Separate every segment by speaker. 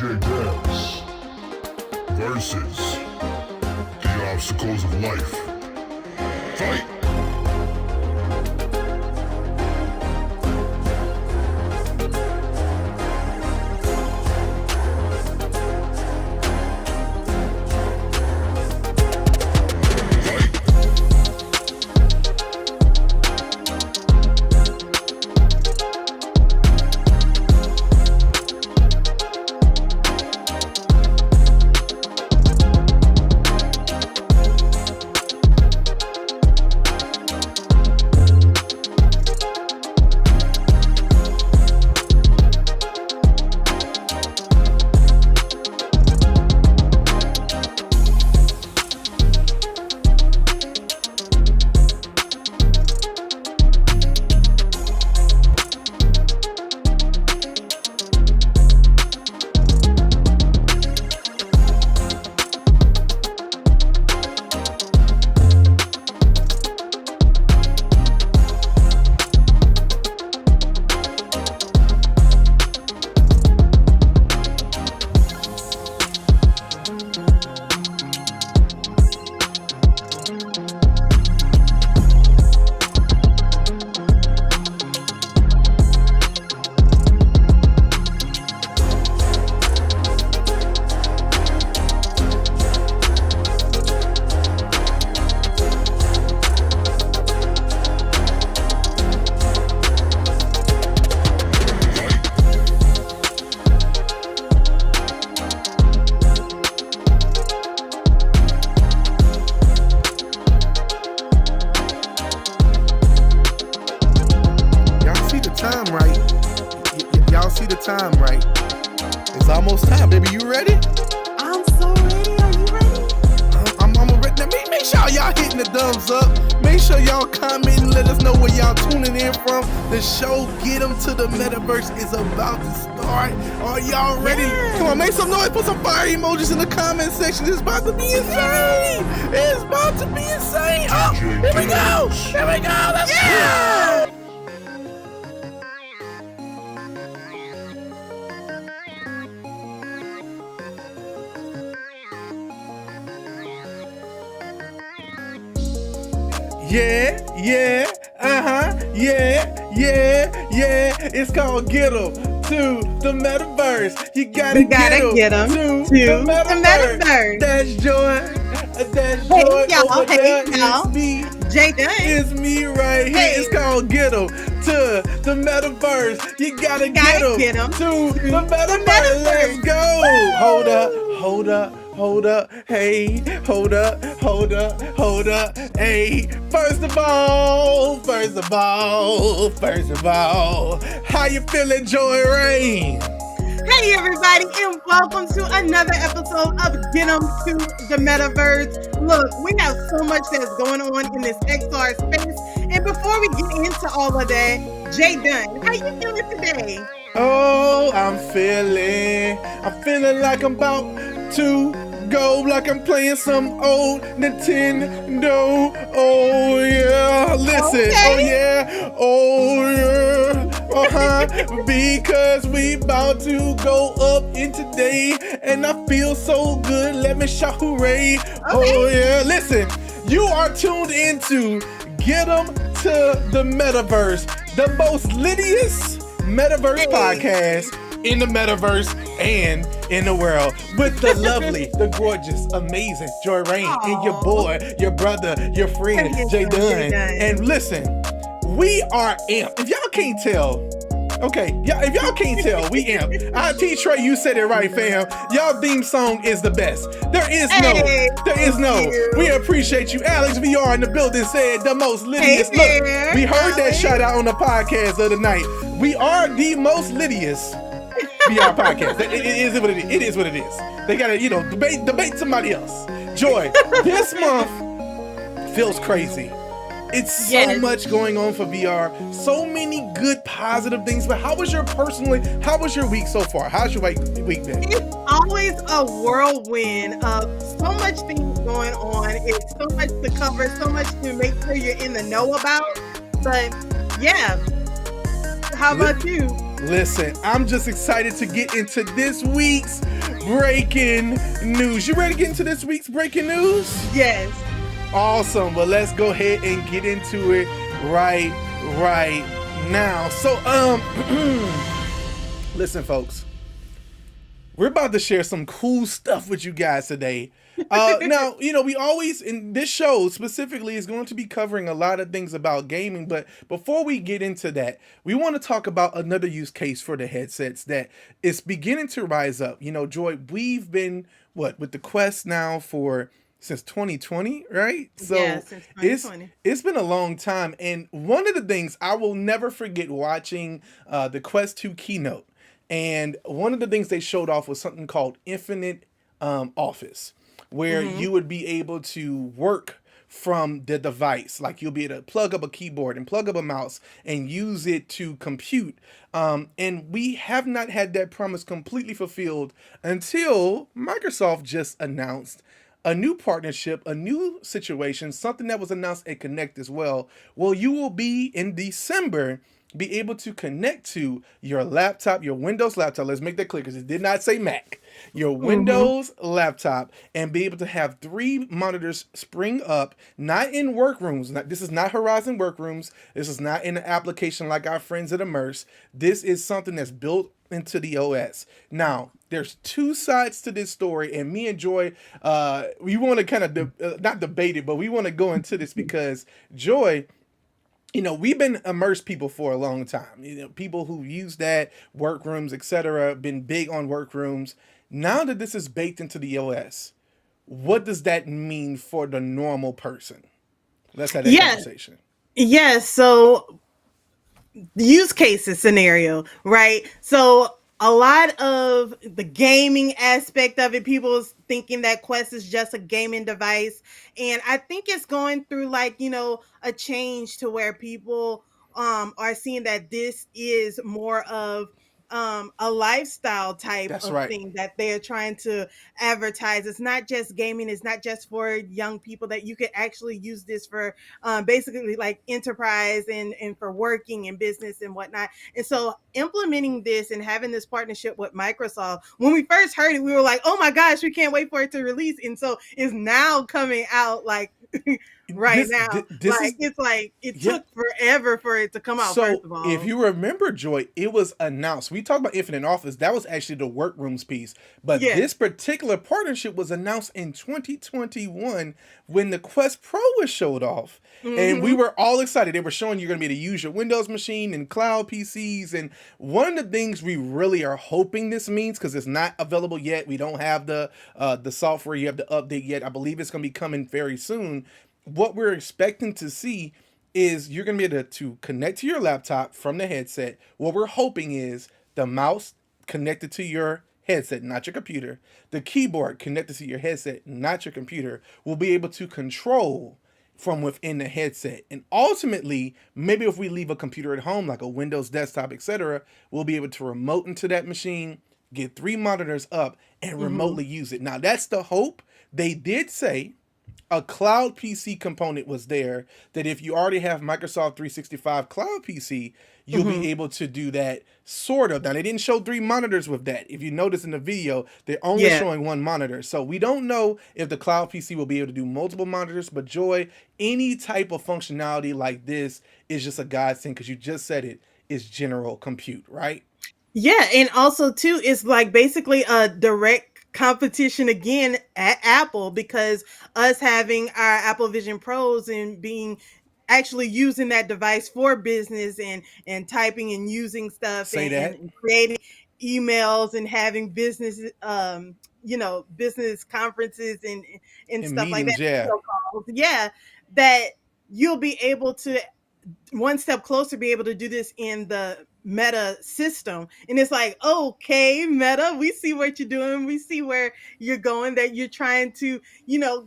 Speaker 1: DJ Dance versus the obstacles of life. Fight!
Speaker 2: Time right. It's almost time, baby. You ready?
Speaker 3: I'm so ready. Are you ready?
Speaker 2: I'm ready. Now, make sure y'all hitting the thumbs up. Make sure y'all comment and let us know where y'all tuning in from. The show Get 'em to the Metaverse is about to start. Are y'all ready?
Speaker 3: Yeah.
Speaker 2: Come on, make some noise. Put some fire emojis in the comment section. It's about to be insane. It's about to be insane. Oh, here we go. Here we go. Let's go. Yeah, it's called Get 'em to the Metaverse. You gotta get 'em to the Metaverse. That's Joy. That's Joy.
Speaker 3: Y'all. Hey, y'all.
Speaker 2: It's me.
Speaker 3: Jay Dunn.
Speaker 2: It's me right here.
Speaker 3: Hey.
Speaker 2: It's called Get 'em to the Metaverse. You gotta get 'em to the Metaverse. Let's go. Woo! Hold up, hey, hold up, hey. First of all, how you feeling, Joy Rain?
Speaker 3: Hey everybody, and welcome to another episode of Get 'em to the Metaverse. Look, we have so much that's going on in this XR space, and before we get into all of that, Jay Dunn, how you feeling today?
Speaker 2: Oh, I'm feeling like I'm about to go, like I'm playing some old Nintendo. Oh yeah, listen.
Speaker 3: Okay.
Speaker 2: Oh yeah, because we about to go up in today, and I feel so good. Let me shout hooray. Okay. Oh yeah, listen. You are tuned into Get 'em to the Metaverse, the most littiest Metaverse podcast in the Metaverse and in the world, with the lovely, the gorgeous, amazing Joy Rain and your boy, your brother, your friend, Jay Dunn. And listen, we are amped. If y'all can't tell, okay, if y'all can't tell, we amped. IT Trey, you said it right, fam. Y'all theme song is the best. There is no. We appreciate you. Alex VR in the building said the most littiest. Look, we heard that shout out on the podcast of the night. We are the most littiest VR podcast. It is what it is. It is what it is. They gotta, debate somebody else. Joy, this month feels crazy. It's so much going on for VR. So many good, positive things. But how was your week so far? How's your week been?
Speaker 3: It's always a whirlwind of so much things going on. It's so much to cover, so much to make sure you're in the know about. But yeah. How
Speaker 2: Li-
Speaker 3: about you?
Speaker 2: Listen, I'm just excited to get into this week's breaking news. You ready to get into this week's breaking news?
Speaker 3: Yes.
Speaker 2: Awesome. Well, let's go ahead and get into it right now. So, listen, folks. We're about to share some cool stuff with you guys today. Now, we always, in this show specifically, is going to be covering a lot of things about gaming. But before we get into that, we want to talk about another use case for the headsets that is beginning to rise up. Joy, we've been, with the Quest now since 2020, right? So
Speaker 3: Yeah, since 2020.
Speaker 2: it's been a long time. And one of the things I will never forget watching the Quest 2 keynote. And one of the things they showed off was something called Infinite Office, where you would be able to work from the device. Like you'll be able to plug up a keyboard and plug up a mouse and use it to compute. And we have not had that promise completely fulfilled until Microsoft just announced a new partnership, a new situation, something that was announced at Connect as well. Well, you will be in December be able to connect to your laptop, your Windows laptop. Let's make that clear because it did not say Mac. Your Windows laptop, and be able to have 3 monitors spring up, not in workrooms. This is not Horizon workrooms. This is not in an application like our friends at Immersive. This is something that's built into the OS. Now, there's 2 sides to this story, and me and Joy, we want to kind of not debate it, but we want to go into this because Joy, we've been immersed people for a long time. People who use that, workrooms, etc., been big on workrooms. Now that this is baked into the OS, what does that mean for the normal person? Let's have that conversation.
Speaker 3: Yes. So, use cases scenario, right? So, a lot of the gaming aspect of it, people's thinking that Quest is just a gaming device. And I think it's going through a change to where people are seeing that this is more of a lifestyle type
Speaker 2: That's
Speaker 3: of
Speaker 2: right.
Speaker 3: thing that they're trying to advertise. It's not just gaming, it's not just for young people, that you could actually use this for basically like enterprise and for working and business and whatnot. And so implementing this and having this partnership with Microsoft, when we first heard it, we were like, oh my gosh, we can't wait for it to release. And so it's now coming out like right now. It took forever for it to come out, first of all.
Speaker 2: If you remember, Joy, it was announced. We talked about Infinite Office. That was actually the workrooms piece. But this particular partnership was announced in 2021 when the Quest Pro was showed off. And we were all excited. They were showing you're going to be able to use your Windows machine and cloud PCs. And one of the things we really are hoping this means, because it's not available yet, we don't have the software, you have the update yet. I believe it's going to be coming very soon. What we're expecting to see is you're going to be able to connect to your laptop from the headset. What we're hoping is the mouse connected to your headset, not your computer. The keyboard connected to your headset, not your computer, will be able to control from within the headset. And ultimately, maybe if we leave a computer at home, like a Windows desktop, etc., we'll be able to remote into that machine, get 3 monitors up, and remotely use it. Now, that's the hope. They did say a cloud PC component was there, that if you already have Microsoft 365 cloud PC, you'll be able to do that sort of. Now, they didn't show 3 monitors with that. If you notice in the video, they're only showing 1 monitor. So we don't know if the cloud PC will be able to do multiple monitors, but Joy, any type of functionality like this is just a godsend, because you just said it, is general compute, right?
Speaker 3: Yeah, and also too, it's like basically a direct competition again at Apple, because us having our Apple Vision Pros and being actually using that device for business and typing and using stuff and creating emails and having business business conferences and stuff like that. That you'll be able to one step closer be able to do this in the Meta system. And it's like, okay, Meta, we see what you're doing, we see where you're going, that you're trying to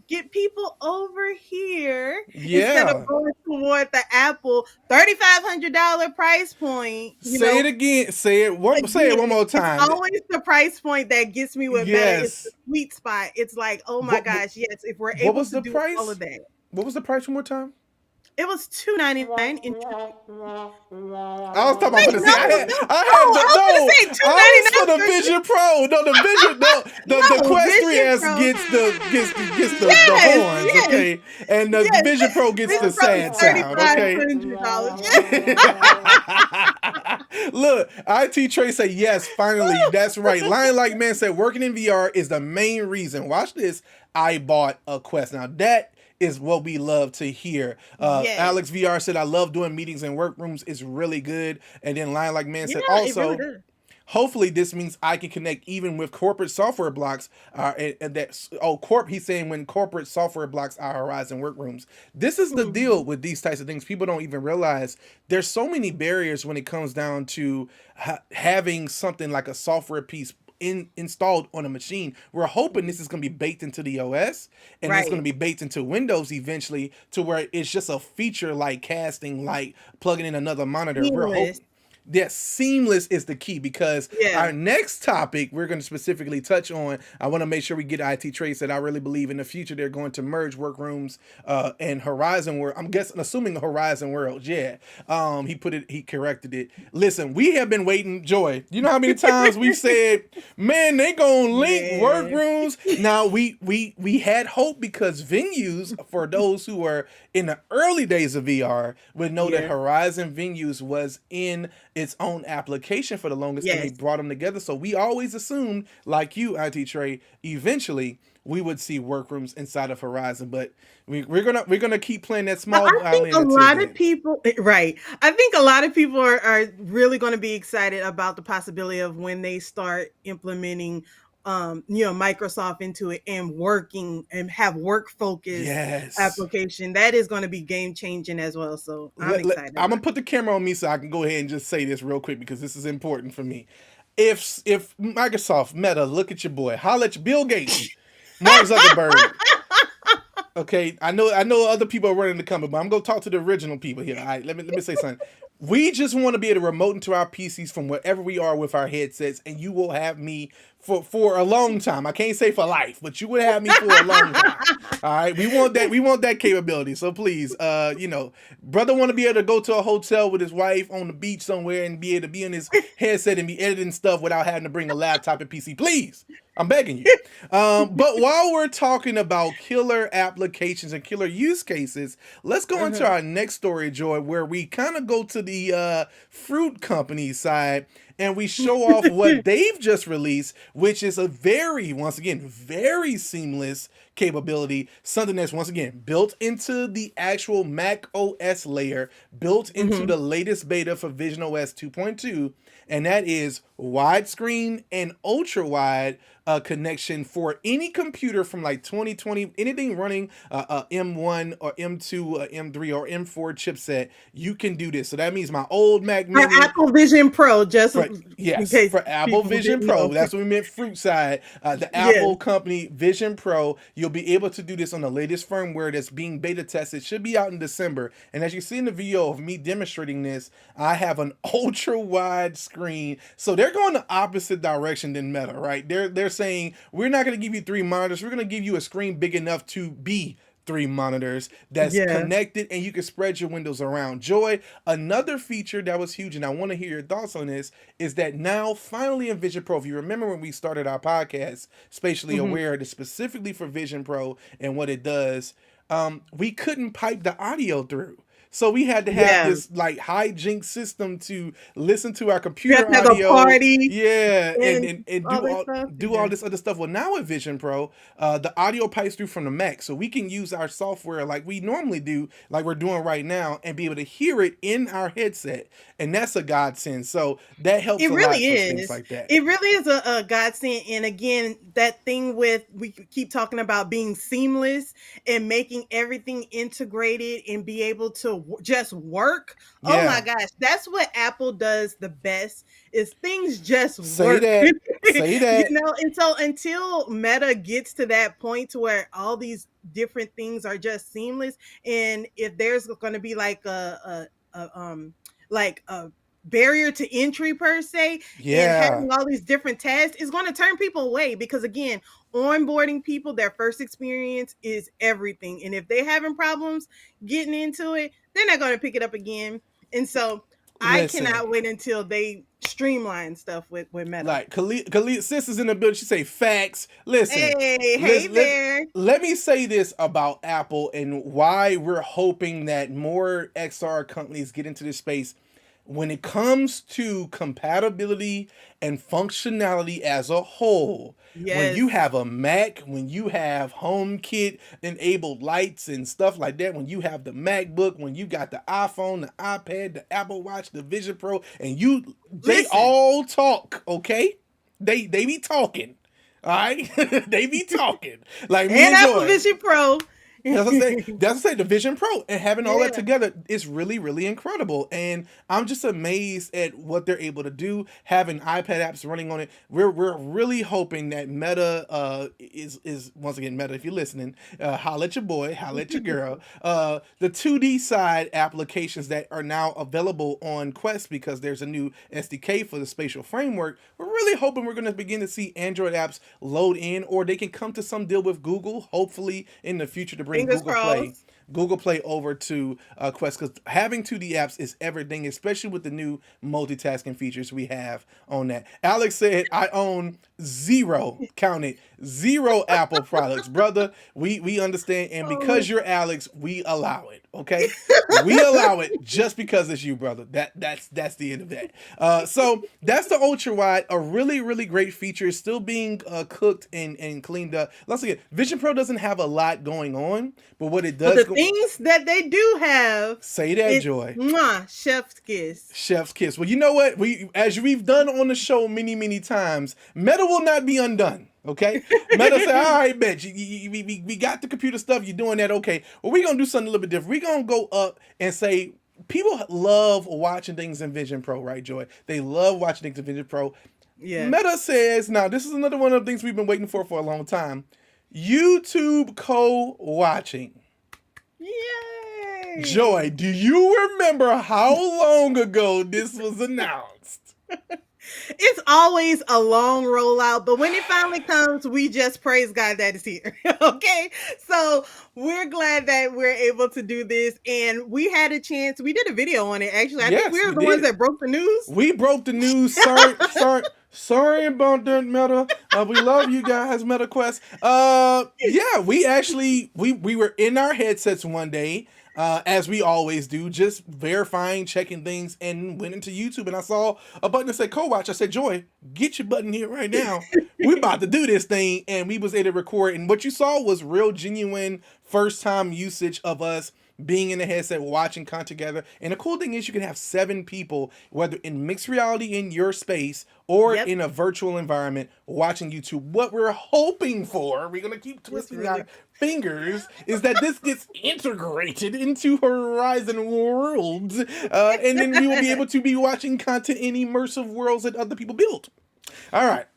Speaker 3: get people over here instead of going toward the Apple $3,500 price point.
Speaker 2: Say it again. Say it one more time.
Speaker 3: It's always the price point that gets me with Meta. It's the sweet spot. It's like, oh my gosh, yes, if we're able to do all of that.
Speaker 2: What was the price one more time?
Speaker 3: It was $2.99 in
Speaker 2: I was talking about for the
Speaker 3: Wait,
Speaker 2: see.
Speaker 3: no, no. Oh, I was gonna say
Speaker 2: I was for the
Speaker 3: $2.99
Speaker 2: Vision Pro. No, the Vision. No, the
Speaker 3: No,
Speaker 2: Quest
Speaker 3: Vision
Speaker 2: 3S
Speaker 3: Pro.
Speaker 2: gets the
Speaker 3: Yes,
Speaker 2: horns,
Speaker 3: yes,
Speaker 2: okay, and the
Speaker 3: yes.
Speaker 2: Vision Pro gets the
Speaker 3: Vision Pro is
Speaker 2: sad sound, okay.
Speaker 3: $3,500.
Speaker 2: Look, IT Trey say yes. Finally, that's right. Lion Like Man said working in VR is the main reason. Watch this. I bought a Quest. Now that is what we love to hear.
Speaker 3: Yes.
Speaker 2: Alex VR said I love doing meetings in workrooms. It's really good. And then Lion Like Man said
Speaker 3: Yeah, it
Speaker 2: also.
Speaker 3: really does.
Speaker 2: Hopefully this means I can connect even with corporate software blocks. And that's he's saying when corporate software blocks our Horizon workrooms. This is the deal with these types of things. People don't even realize there's so many barriers when it comes down to having something like a software piece installed on a machine. We're hoping this is going to be baked into the OS and it's going to be baked into Windows eventually to where it's just a feature like casting, like plugging in another monitor. We're hoping. Yes, seamless is the key because our next topic we're going to specifically touch on. I want to make sure we get IT Trace that I really believe in the future they're going to merge workrooms and Horizon World. I'm assuming Horizon World. Yeah, he corrected it. Listen, we have been waiting. Joy, you know how many times we've said, man, they gonna link workrooms. Now we had hope because venues for those who were in the early days of VR would know that Horizon Venues was in its own application for the longest, and they brought them together. So we always assumed, like you, IT Trey, eventually we would see workrooms inside of Horizon. But we're gonna keep playing that small.
Speaker 3: I think a lot of people, right? I think a lot of people are really going to be excited about the possibility of when they start implementing Microsoft into it and working and have work focused application. That is going to be game changing as well. So I'm excited.
Speaker 2: I'm gonna put the camera on me so I can go ahead and just say this real quick because this is important for me. If Microsoft, Meta, look at your boy, holla at Bill Gates, Mark Zuckerberg. Okay, I know other people are running the company, but I'm gonna talk to the original people here. All right, let me say something. We just want to be able to remote into our PCs from wherever we are with our headsets, and you will have me for a long time. I can't say for life, but you would have me for a long time. All right, we want that capability. So please, brother want to be able to go to a hotel with his wife on the beach somewhere and be able to be in his headset and be editing stuff without having to bring a laptop and PC. Please, I'm begging you. But while we're talking about killer applications and killer use cases, let's go into our next story, Joy, where we kind of go to the fruit company side and we show off what they've just released, which is a very seamless capability, something that's once again built into the actual Mac OS layer, built into the latest beta for Vision OS 2.2, and that is widescreen and ultra wide connection for any computer from like 2020, anything running M1 or M2 or M3 or M4 chipset, you can do this. So that means my old Mac Mini.
Speaker 3: For Apple Vision Pro,
Speaker 2: for Apple Vision Pro. That's what we meant, fruit side. The Apple company Vision Pro, you'll be able to do this on the latest firmware that's being beta tested. Should be out in December. And as you see in the video of me demonstrating this, I have an ultra wide screen. So they're going the opposite direction than Meta, right? They're saying we're not going to give you 3 monitors. We're going to give you a screen big enough to be 3 monitors that's connected and you can spread your windows around. Joy, another feature that was huge, and I want to hear your thoughts on this, is that now finally in Vision Pro, if you remember when we started our podcast, Spatially Aware, specifically for Vision Pro and what it does, we couldn't pipe the audio through. So we had to have this like hijinks system to listen to our computer audio.
Speaker 3: Party
Speaker 2: and do all this other stuff. Well, now with Vision Pro, the audio pipes through from the Mac, so we can use our software like we normally do, like we're doing right now, and be able to hear it in our headset. And that's a godsend. So that helps a lot for things like that.
Speaker 3: It really is a godsend. And again, that thing with, we keep talking about being seamless and making everything integrated and be able to just work. Oh my gosh, that's what Apple does the best, is things just work.
Speaker 2: Say that.
Speaker 3: And so until Meta gets to that point to where all these different things are just seamless, and if there's going to be like a barrier to entry per se, and having all these different tasks is going to turn people away, because again, onboarding people, their first experience is everything, and if they're having problems getting into it, they're not going to pick it up again. And so I cannot wait until they streamline stuff with Meta.
Speaker 2: Like Khalid sis is in the building. She say facts. Listen,
Speaker 3: hey there.
Speaker 2: Let me say this about Apple and why we're hoping that more XR companies get into this space. When it comes to compatibility and functionality as a whole, when you have a Mac, when you have HomeKit enabled lights and stuff like that, when you have the MacBook, when you got the iPhone, the iPad, the Apple Watch, the Vision Pro, and they all talk, okay? They be talking, all right? They be talking. Like me and
Speaker 3: Apple Vision Pro.
Speaker 2: That's what I say, the Vision Pro and having all that together is really, really incredible. And I'm just amazed at what they're able to do, having iPad apps running on it. We're really hoping that Meta is once again, Meta, if you're listening, holla at your boy, holla at your girl. The 2D side applications that are now available on Quest because there's a new SDK for the spatial framework. We're really hoping we're going to begin to see Android apps load in, or they can come to some deal with Google, hopefully in the future, to bring Google Play over to Quest, because having 2D apps is everything, especially with the new multitasking features we have on that. Alex said, I own zero Apple products. Brother, we understand, and because you're Alex, we allow it, okay? We allow it just because it's you, brother. That's the end of that. So that's the ultra wide, a really, really great feature, still being cooked and cleaned up. Once again, Vision Pro doesn't have a lot going on, but what it does,
Speaker 3: but the things that they do have,
Speaker 2: say that, Joy.
Speaker 3: Chef's kiss.
Speaker 2: Chef's kiss. Well, you know what? As we've done on the show many times, Meta will not be undone. Okay, Meta say, all right, bet we got the computer stuff. You're doing that, okay? Well, we're gonna do something a little bit different. We're gonna go up and say, people love watching things in Vision Pro, right, Joy? They love watching things in Vision Pro. Yeah. Meta says, now this is another one of the things we've been waiting for a long time. YouTube co-watching.
Speaker 3: Yay!
Speaker 2: Joy, do you remember how long ago this was announced?
Speaker 3: It's always a long rollout, but when it finally comes, we just praise God that it's here. Okay, so we're glad that we're able to do this, and we had a chance. We did a video on it, actually. I think we were the ones that broke the news.
Speaker 2: We broke the news. Sorry about that, Meta. We love you guys, Meta Quest. Yeah, we actually we were in our headsets one day. As we always do, just verifying, checking things, and went into YouTube, and I saw a button that said co-watch. I said, Joy, get your button here right now. We're about to do this thing, and we was able to record, and what you saw was real, genuine, first-time usage of us being in the headset, watching content together. And the cool thing is you can have 7 people, whether in mixed reality in your space or in a virtual environment, watching YouTube. What we're hoping for, we're going to keep twisting our fingers, is that this gets integrated into Horizon Worlds. And then we will be able to be watching content in immersive worlds that other people build. All right.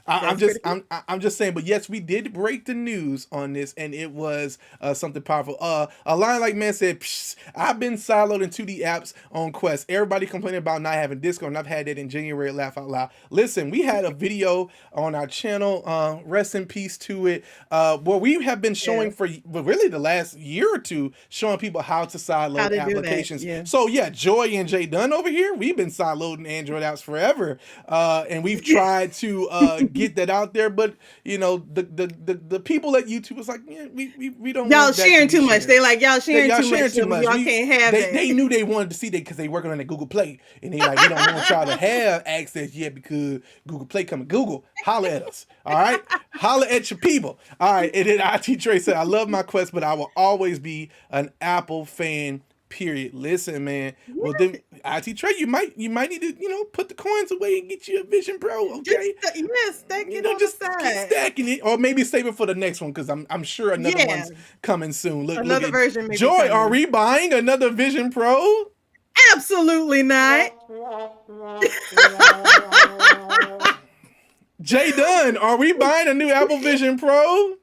Speaker 2: I'm just saying, but yes, we did break the news on this, and it was something powerful. A line like man said, I've been siloed in 2D apps on Quest. Everybody complaining about not having Discord, and I've had that in January. Laugh out loud. Listen, we had a video on our channel, rest in peace to it, where we have been showing for really the last year or two, showing people how to sideload applications. So yeah, Joy and Jay Dunn over here, we've been sideloading Android apps forever, and we've tried to get that out there, but you know the people at YouTube was like, yeah, we don't.
Speaker 3: Y'all sharing too much. They like y'all sharing too much. Y'all can't have that.
Speaker 2: They knew they wanted to see that because they working on the Google Play, and they like, we don't want y'all to have access yet because Google Play coming. Google, holla at us. All right, holla at your people. All right, and then IT Trey said, I love my Quest, but I will always be an Apple fan. Period. Listen, man. Well, then, IT Trey, you might need to, put the coins away and get you a Vision Pro, okay?
Speaker 3: Stack it on the side.
Speaker 2: Keep stacking it, or maybe save it for the next one because I'm sure another one's coming soon.
Speaker 3: Another version. Maybe
Speaker 2: Joy, are we buying another Vision Pro?
Speaker 3: Absolutely not.
Speaker 2: Jay Dunn, are we buying a new Apple Vision Pro?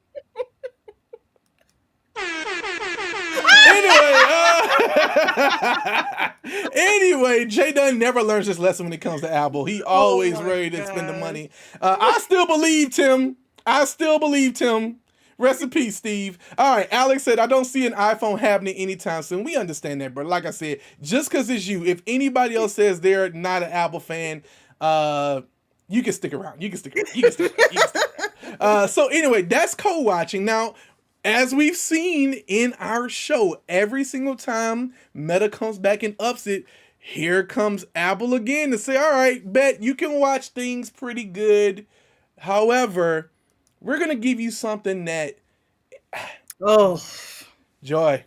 Speaker 2: Anyway, Jay Dunn never learns this lesson when it comes to Apple. He always ready to spend the money. I still believe Tim. Rest in peace, Steve. All right, Alex said, I don't see an iPhone happening anytime soon. We understand that, but like I said, just because it's you, if anybody else says they're not an Apple fan, you can stick around. So anyway, that's co-watching. Now, as we've seen in our show, every single time Meta comes back and ups it, here comes Apple again to say, all right, bet you can watch things pretty good. However, we're going to give you something that... Joy.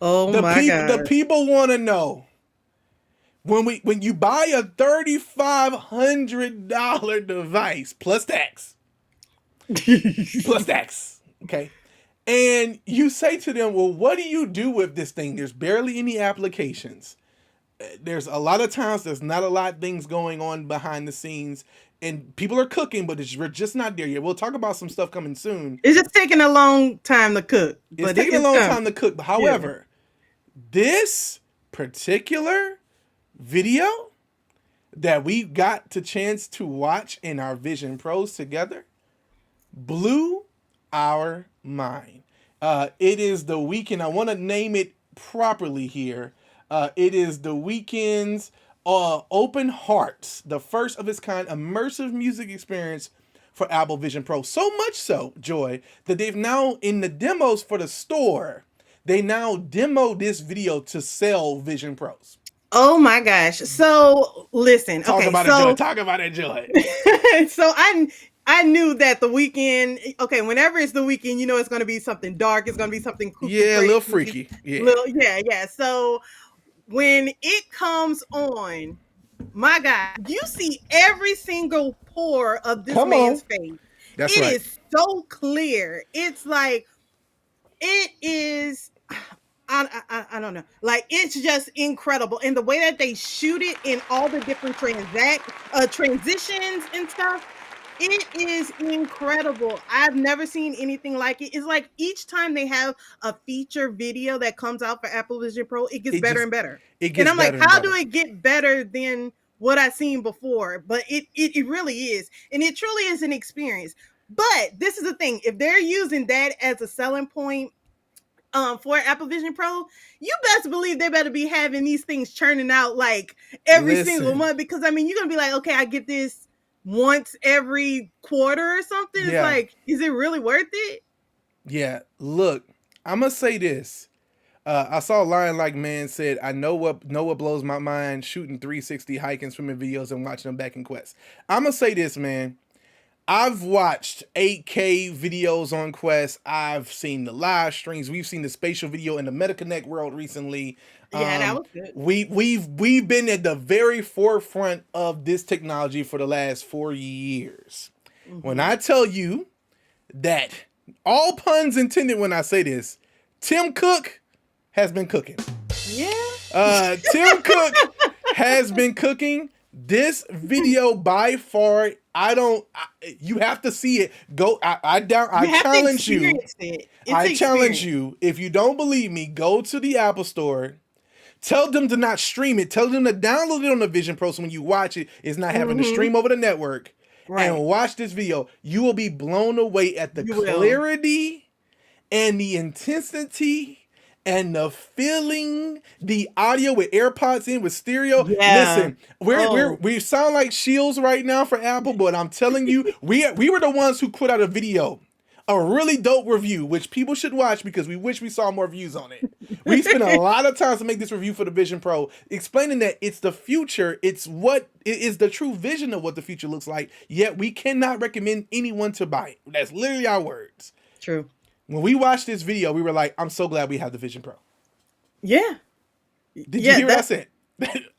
Speaker 3: Oh my God.
Speaker 2: The people want to know. When you buy a $3,500 device, plus tax, okay, and you say to them, well, what do you do with this thing? There's barely any applications. There's a lot of times there's not a lot of things going on behind the scenes, and people are cooking, but we're just not there yet. We'll talk about some stuff coming soon.
Speaker 3: It's just taking a long time to cook.
Speaker 2: It's taking a long time to cook. However, this particular video that we got the chance to watch in our Vision Pros together blew our mind. It is the weekend. I want to name it properly here. It is the weekend's Open Hearts, the first of its kind immersive music experience for Apple Vision Pro. So much so, Joy, that they've now, in the demos for the store, they now demo this video to sell Vision Pros.
Speaker 3: Oh my gosh. So listen.
Speaker 2: Talk about it, Joy.
Speaker 3: So I knew that the weekend, okay, whenever it's the weekend, you know it's going to be something dark. It's going to be something kooky,
Speaker 2: yeah,
Speaker 3: crazy,
Speaker 2: a little freaky.
Speaker 3: Yeah. So when it comes on, my God, you see every single pore of this man's face.
Speaker 2: That's right.
Speaker 3: It is so clear. It's like, it is... I don't know. Like, it's just incredible. And the way that they shoot it in all the different transitions and stuff, it is incredible. I've never seen anything like it. It's like each time they have a feature video that comes out for Apple Vision Pro, it gets better and better. And I'm like, how do it get better than what I've seen before? But it really is. And it truly is an experience. But this is the thing. If they're using that as a selling point, for Apple Vision Pro, you best believe they better be having these things churning out like every single month, because I mean, you're gonna be like, okay, I get this once every quarter or something. It's like, is it really worth it?
Speaker 2: Yeah, look, I'm gonna say this. I saw Lion Like Man said, I know what blows my mind, shooting 360 hiking, swimming videos and watching them back in Quest. I'm gonna say this, man. I've watched 8K videos on Quest. I've seen the live streams. We've seen the spatial video in the MetaConnect world recently.
Speaker 3: Yeah, that was good.
Speaker 2: We've been at the very forefront of this technology for the last 4 years. Mm-hmm. When I tell you that, all puns intended when I say this, Tim Cook has been cooking.
Speaker 3: Yeah.
Speaker 2: Tim Cook has been cooking. This video by far, you have to see it. I challenge you. I challenge you. If you don't believe me, go to the Apple Store. Tell them to not stream it. Tell them to download it on the Vision Pro, so when you watch it, it's not having to stream over the network. Right. And watch this video. You will be blown away at the clarity and the intensity and the feeling, the audio with AirPods in, with stereo. Yeah. Listen, we sound like shields right now for Apple, but I'm telling you, we were the ones who put out a video, a really dope review, which people should watch because we wish we saw more views on it. We spent a lot of time to make this review for the Vision Pro, explaining that it's the future, it is the true vision of what the future looks like, yet we cannot recommend anyone to buy it. That's literally our words.
Speaker 3: True.
Speaker 2: When we watched this video, we were like, I'm so glad we have the Vision Pro.
Speaker 3: Yeah.
Speaker 2: Did you hear what I said?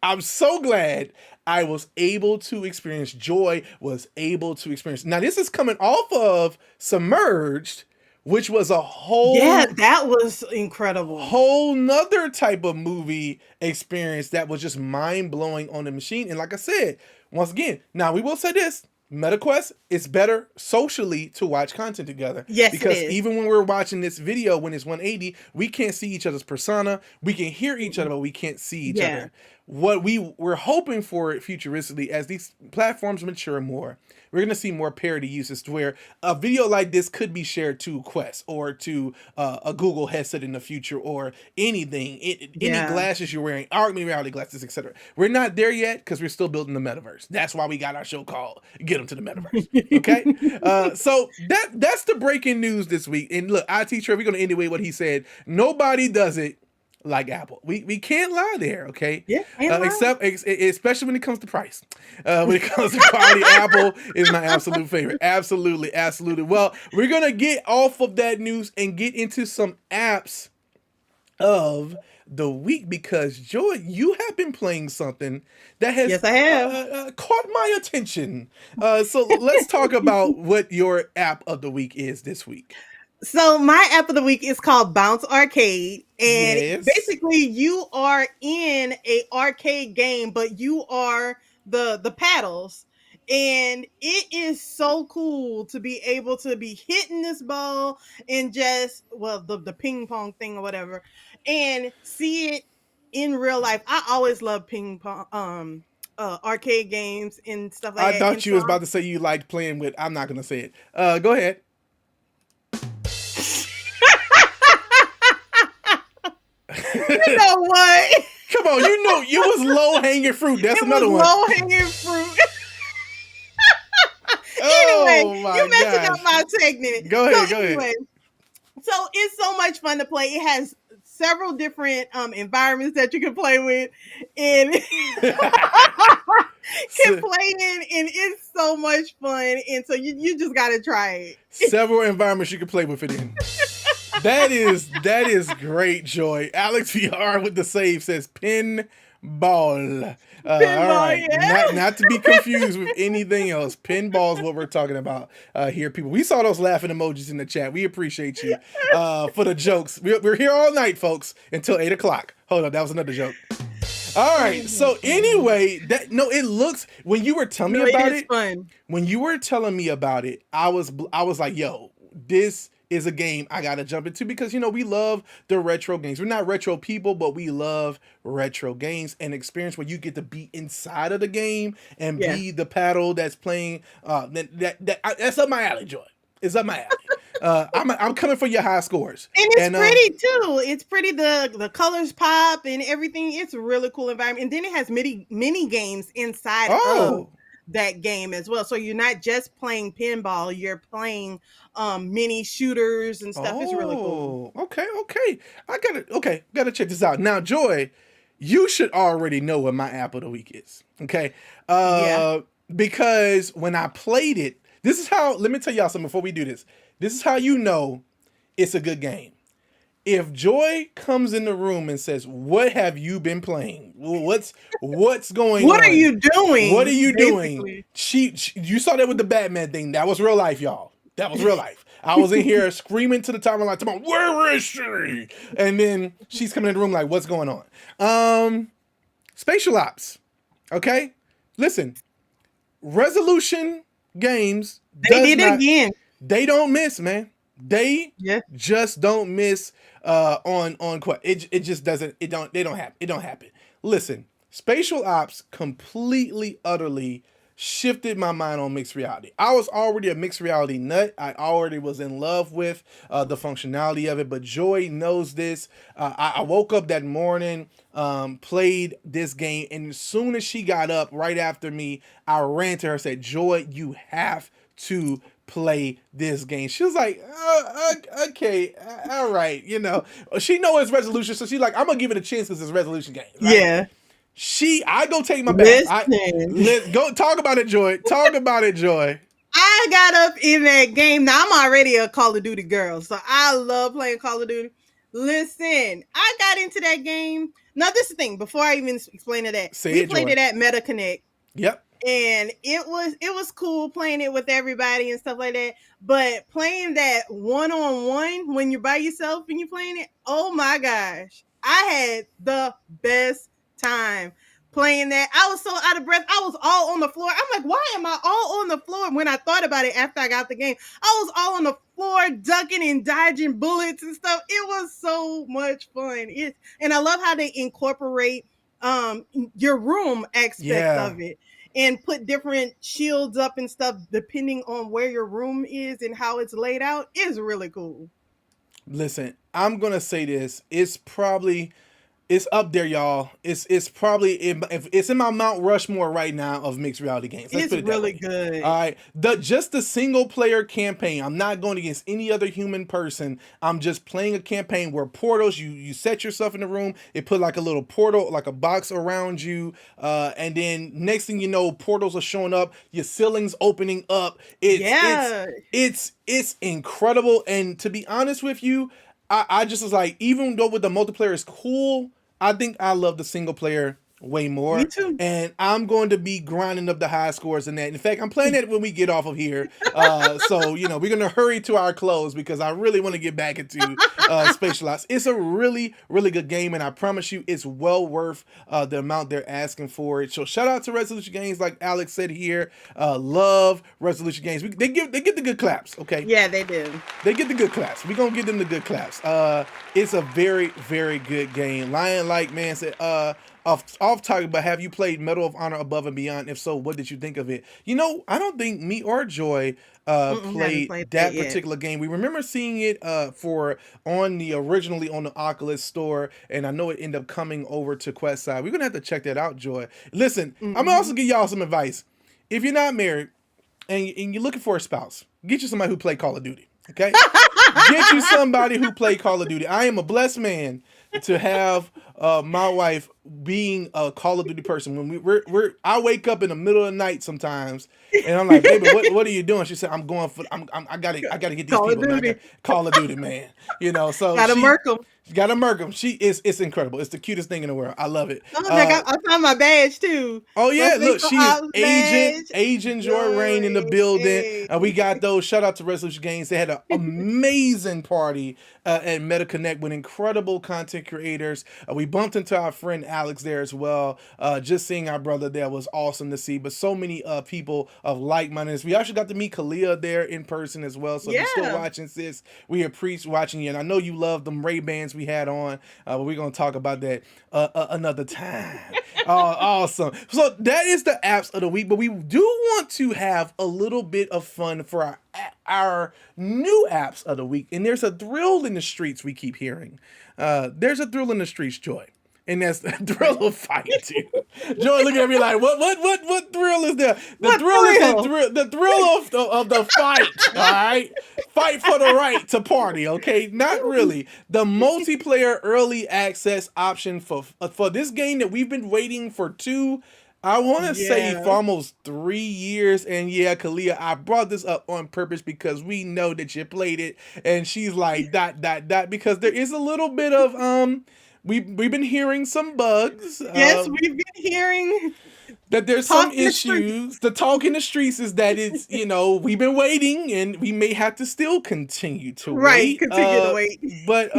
Speaker 2: I'm so glad I was able to experience, Joy was able to experience. Now, this is coming off of Submerged, which was a whole...
Speaker 3: Yeah, that was incredible.
Speaker 2: Whole nother type of movie experience that was just mind-blowing on the machine. And like I said, once again, now we will say this. MetaQuest, it's better socially to watch content together.
Speaker 3: Yes,
Speaker 2: because
Speaker 3: it is.
Speaker 2: Even when we're watching this video, when it's 180, we can't see each other's persona. We can hear each other, but we can't see each other. What we're hoping for futuristically, as these platforms mature more, we're going to see more parody uses to where a video like this could be shared to Quest or to a Google headset in the future or anything, any glasses you're wearing, augmented reality glasses, etc. We're not there yet because we're still building the metaverse. That's why we got our show called Get Them to the Metaverse. Okay? So that's the breaking news this week. And look, IT Trey, we're going to end the way what he said. Nobody does it like Apple. We can't lie there, okay?
Speaker 3: Yeah.
Speaker 2: Except especially when it comes to price. When it comes to quality, Apple is my absolute favorite. Absolutely, absolutely. Well, we're gonna get off of that news and get into some apps of the week because Joy, you have been playing something that has
Speaker 3: Yes, I have.
Speaker 2: caught my attention. So let's talk about what your app of the week is this week.
Speaker 3: So my app of the week is called Bounce Arcade, and
Speaker 2: Yes.
Speaker 3: basically you are in a arcade game, but you are the paddles, and it is so cool to be able to be hitting this ball and just the ping pong thing or whatever, and see it in real life. I always love ping pong arcade games and stuff like that.
Speaker 2: I thought you was about to say you liked playing with. I'm not gonna say it. Go ahead.
Speaker 3: You know what?
Speaker 2: Come on, you know you was low hanging fruit. That's another one.
Speaker 3: Low hanging fruit.
Speaker 2: Oh,
Speaker 3: Anyway,
Speaker 2: my
Speaker 3: you messing
Speaker 2: gosh.
Speaker 3: up my segment.
Speaker 2: Go ahead.
Speaker 3: So it's so much fun to play. It has several different environments that you can play with, and can play in, and it's so much fun. And so you just gotta try it.
Speaker 2: Several environments you can play with it in. That is great, Joy. Alex VR with the save says pinball. All right,
Speaker 3: yeah.
Speaker 2: not to be confused with anything else. Pinball is what we're talking about here, people. We saw those laughing emojis in the chat. We appreciate you for the jokes. We're here all night, folks, until 8:00. Hold on, that was another joke. All right. So anyway, it looks when you were telling me about it.
Speaker 3: Fun.
Speaker 2: When you were telling me about it, I was like, yo, this is a game I gotta jump into because we love the retro games. We're not retro people, but we love retro games and experience where you get to be inside of the game and be the paddle that's playing. That's up my alley, Joy. It's up my alley. I'm coming for your high scores.
Speaker 3: And it's pretty too. It's pretty. The colors pop and everything. It's a really cool environment. And then it has mini games inside of that game as well. So you're not just playing pinball, you're playing mini shooters and stuff. It's really cool.
Speaker 2: Okay. I gotta check this out. Now, Joy, you should already know what my app of the week is. Okay. Because when I played it, this is how, let me tell y'all something before we do this. This is how you know it's a good game. If Joy comes in the room and says, "What have you been playing? What's going on?
Speaker 3: What are you doing?
Speaker 2: What are you doing?" You saw that with the Batman thing. That was real life, y'all. That was real life. I was in here screaming to the top of my lungs, "Where is she?" And then she's coming in the room like, "What's going on?" Spatial ops. Okay, listen. Resolution games.
Speaker 3: They did it again.
Speaker 2: They don't miss, man. They just don't miss on Quest. It just doesn't. They don't happen. Listen, spatial ops completely, utterly shifted my mind on mixed reality. I was already a mixed reality nut. I already was in love with the functionality of it. But Joy knows this. I woke up that morning, played this game, and as soon as she got up right after me, I ran to her and said, "Joy, you have to play this game." She was like, okay, all right. She knows it's resolution, so she's like, I'm gonna give it a chance because it's a resolution game. Right?
Speaker 3: Yeah.
Speaker 2: I go take my bath. Let's go talk about it, Joy. Talk about it, Joy.
Speaker 3: I got up in that game. Now I'm already a Call of Duty girl, so I love playing Call of Duty. Listen, I got into that game. Now this is the thing. Before I even explain it, we played it at Meta Connect.
Speaker 2: Yep.
Speaker 3: And it was cool playing it with everybody and stuff like that. But playing that one-on-one when you're by yourself and you're playing it, oh my gosh. I had the best time playing that. I was so out of breath. I was all on the floor. I'm like, why am I all on the floor? When I thought about it after I got the game, I was all on the floor ducking and dodging bullets and stuff. It was so much fun. And I love how they incorporate your room aspect of it. and put different shields up and stuff depending on where your room is and how it's laid out is really cool.
Speaker 2: Listen, I'm gonna say this. It's up there, y'all. It's probably if it's in my Mount Rushmore right now of mixed reality games. Let's
Speaker 3: It's
Speaker 2: put it that
Speaker 3: really
Speaker 2: way.
Speaker 3: good.
Speaker 2: All right, just the single player campaign. I'm not going against any other human person. I'm just playing a campaign where portals. You set yourself in the room. It put like a little portal, like a box around you, and then next thing you know, portals are showing up. Your ceilings opening up. It's incredible. And to be honest with you, I just was like, even though with the multiplayer is cool, I think I love the single player way more.
Speaker 3: Me too.
Speaker 2: And I'm going to be grinding up the high scores in that. In fact, I'm playing that when we get off of here. So, we're going to hurry to our close because I really want to get back into Spatialized. It's a really, really good game, and I promise you it's well worth the amount they're asking for it. So shout out to Resolution Games, like Alex said here. Love Resolution Games. They get the good claps, okay?
Speaker 3: Yeah, they do.
Speaker 2: They get the good claps. We're going to give them the good claps. It's a very, very good game. Lion Like Man said, off topic, but have you played Medal of Honor Above and Beyond? If so, what did you think of it? I don't think me or Joy played that particular game. We remember seeing it originally on the Oculus store, and I know it ended up coming over to Quest side. We're gonna have to check that out, Joy. Listen, I'm gonna also give y'all some advice. If you're not married and you're looking for a spouse, get you somebody who play Call of Duty. Okay, get you somebody who play Call of Duty. I am a blessed man to have my wife being a Call of Duty person. When I wake up in the middle of the night sometimes, and I'm like, baby, what are you doing? She said, I gotta get these people. Man. Call of Duty, man. So
Speaker 3: gotta murk them.
Speaker 2: Gotta murk them. It's incredible. It's the cutest thing in the world. I love it.
Speaker 3: I found my badge too.
Speaker 2: Oh yeah, look, she is Agent Joy Rain in the building. We got those. Shout out to Resolution Games. They had an amazing party at Meta Connect with incredible content creators. We bumped into our friend Alex there as well. Just seeing our brother there was awesome to see. But so many people of like-mindedness. We actually got to meet Kalia there in person as well. So if you're still watching, sis, we appreciate watching you. And I know you love them Ray-Bans we had on, but we're going to talk about that another time. Awesome. So that is the apps of the week, but we do want to have a little bit of fun for our new apps of the week. And there's a thrill in the streets we keep hearing. There's a thrill in the streets, Joy. And that's the thrill of fight too. Joy looking at me like, what thrill is there? The thrill of the fight. All right, fight for the right to party. Okay, not really. The multiplayer early access option for this game that we've been waiting for I want to say for almost 3 years. And yeah, Kalia, I brought this up on purpose because we know that you played it. And she's like, ... because there is a little bit of We've been hearing some bugs.
Speaker 3: Yes, we've been hearing
Speaker 2: that there's some issues. The talk in the streets is that it's, we've been waiting and we may have to still continue to wait.
Speaker 3: Continue to wait.
Speaker 2: But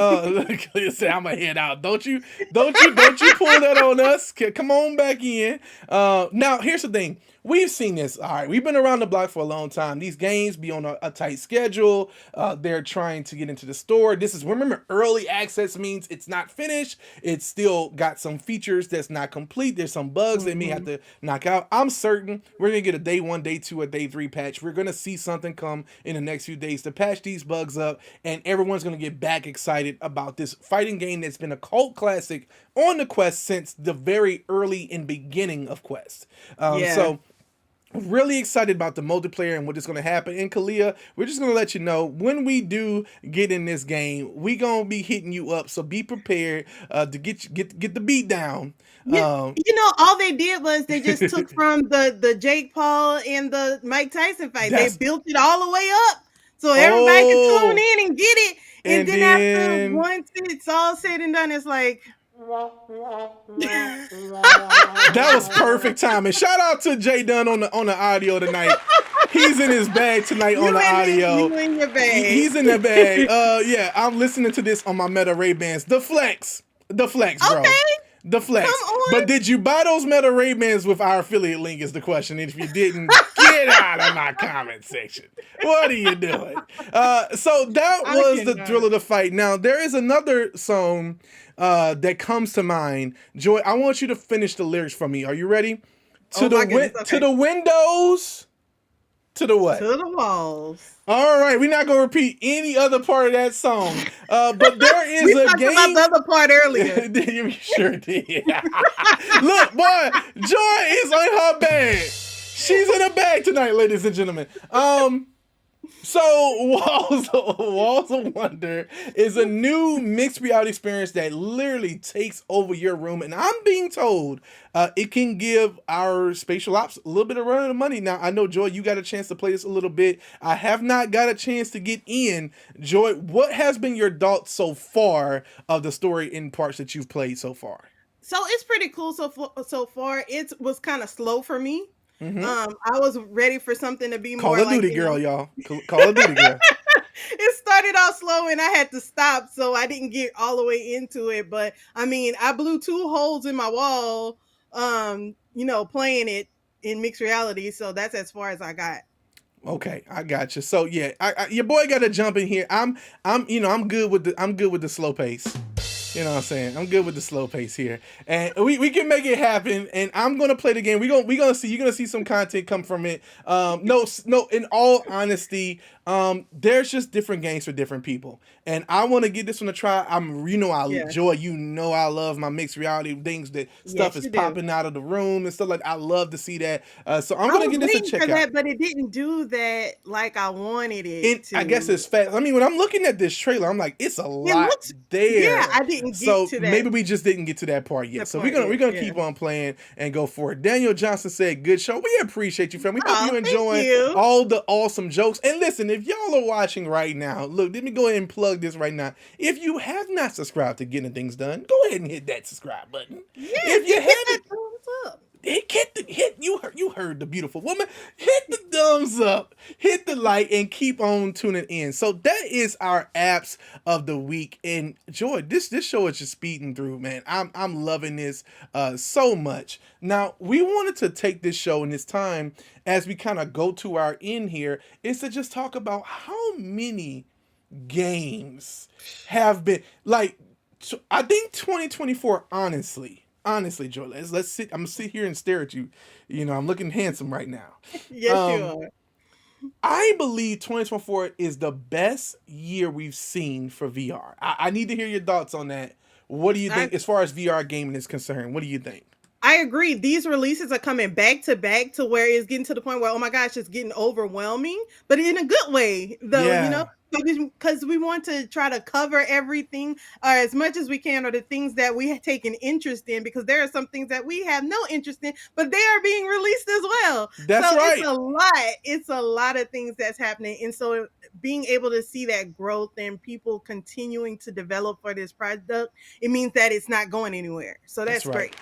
Speaker 2: say I'm gonna head out. Don't you pull that on us. Come on back in. Now here's the thing. We've seen this. All right, we've been around the block for a long time. These games be on a tight schedule. They're trying to get into the store. Remember, early access means it's not finished. It's still got some features that's not complete. There's some bugs they may have to knock out. I'm certain we're going to get a day 1, day 2, or day 3 patch. We're going to see something come in the next few days to patch these bugs up, and everyone's going to get back excited about this fighting game that's been a cult classic on the Quest since the very early and beginning of Quest. So really excited about the multiplayer and what is going to happen. And Kalia, we're just going to let you know when we do get in this game, we going to be hitting you up. So be prepared to get the beat down.
Speaker 3: All they did was they just took from the Jake Paul and the Mike Tyson fight. They built it all the way up so everybody can tune in and get it. And then after once it's all said and done, it's like
Speaker 2: that was perfect timing. Shout out to Jay Dunn on the audio tonight. He's in his bag tonight on the audio.
Speaker 3: You in your bag.
Speaker 2: He's in the bag. I'm listening to this on my Meta Ray-Bans. The flex, bro.
Speaker 3: Okay.
Speaker 2: The flex. But did you buy those Meta Ray-Bans with our affiliate link is the question. And if you didn't, get out of my comment section. What are you doing? So that was the thrill of the fight. Now, there is another song that comes to mind. Joy, I want you to finish the lyrics for me. Are you ready? To
Speaker 3: Oh
Speaker 2: the
Speaker 3: my goodness.
Speaker 2: to
Speaker 3: Okay.
Speaker 2: the windows. To the what?
Speaker 3: To the walls.
Speaker 2: All right, we're not gonna repeat any other part of that song. But there is
Speaker 3: We
Speaker 2: a
Speaker 3: talked
Speaker 2: game.
Speaker 3: about the other part earlier.
Speaker 2: You sure did. Look, boy, Joy is on her bag. She's in her bag tonight, ladies and gentlemen. So Walls of Wonder is a new mixed reality experience that literally takes over your room, and I'm being told it can give our spatial ops a little bit of run of the money. Now I know, Joy, you got a chance to play this a little bit. I have not got a chance to get in. Joy, what has been your thoughts so far of the story in parts that you've played so far?
Speaker 3: So it's pretty cool so far. It was kind of slow for me.
Speaker 2: Mm-hmm.
Speaker 3: I was ready for something to be
Speaker 2: Call
Speaker 3: more
Speaker 2: of
Speaker 3: like,
Speaker 2: Duty, girl, y'all. Call of Duty, girl.
Speaker 3: It started off slow and I had to stop, so I didn't get all the way into it. But I mean, I blew 2 holes in my wall, playing it in mixed reality. So that's as far as I got.
Speaker 2: Okay, I got you. So yeah, your boy got to jump in here. I'm good with the slow pace. You know what I'm saying? I'm good with the slow pace here. And we can make it happen. And I'm gonna play the game. We gonna see, you're gonna see some content come from it. No, in all honesty, there's just different games for different people. And I wanna give this one a try. I love my mixed reality things, that stuff is popping out of the room and stuff like that. I love to see that. So I'm gonna give this a check out.
Speaker 3: But it didn't do that like I wanted it to.
Speaker 2: I guess it's fast. I mean, when I'm looking at this trailer, I'm like, it's a lot there.
Speaker 3: Yeah, I didn't get to that.
Speaker 2: Maybe we just didn't get to that part yet. So we're gonna keep on playing and go for it. Daniel Johnson said, "Good show. We appreciate you, fam. We hope you enjoying all the awesome jokes." And listen, if y'all are watching right now, look, let me go ahead and plug this right now. If you have not subscribed to Getting Things Done, go ahead and hit that subscribe button.
Speaker 3: Yeah,
Speaker 2: if you haven't,
Speaker 3: thumbs up.
Speaker 2: You heard the beautiful woman. Hit the thumbs up, hit the like, and keep on tuning in. So that is our apps of the week. And Joy, this show is just speeding through, man. I'm loving this so much. Now we wanted to take this show and this time as we kind of go to our end here is to just talk about how many games have been like. I think 2024, honestly, Joy, let's sit. I'm gonna sit here and stare at you. You know, I'm looking handsome right now.
Speaker 3: Yes, you are.
Speaker 2: I believe 2024 is the best year we've seen for VR. I need to hear your thoughts on that. What do you think as far as VR gaming is concerned? What do you think?
Speaker 3: I agree. These releases are coming back to back to where it's getting to the point where, oh my gosh, it's getting overwhelming, but in a good way, though, because we want to try to cover everything as much as we can, or the things that we have taken interest in, because there are some things that we have no interest in, but they are being released as well.
Speaker 2: That's right.
Speaker 3: It's a lot. It's a lot of things that's happening. And so being able to see that growth and people continuing to develop for this product, it means that it's not going anywhere. So that's
Speaker 2: right.
Speaker 3: Great.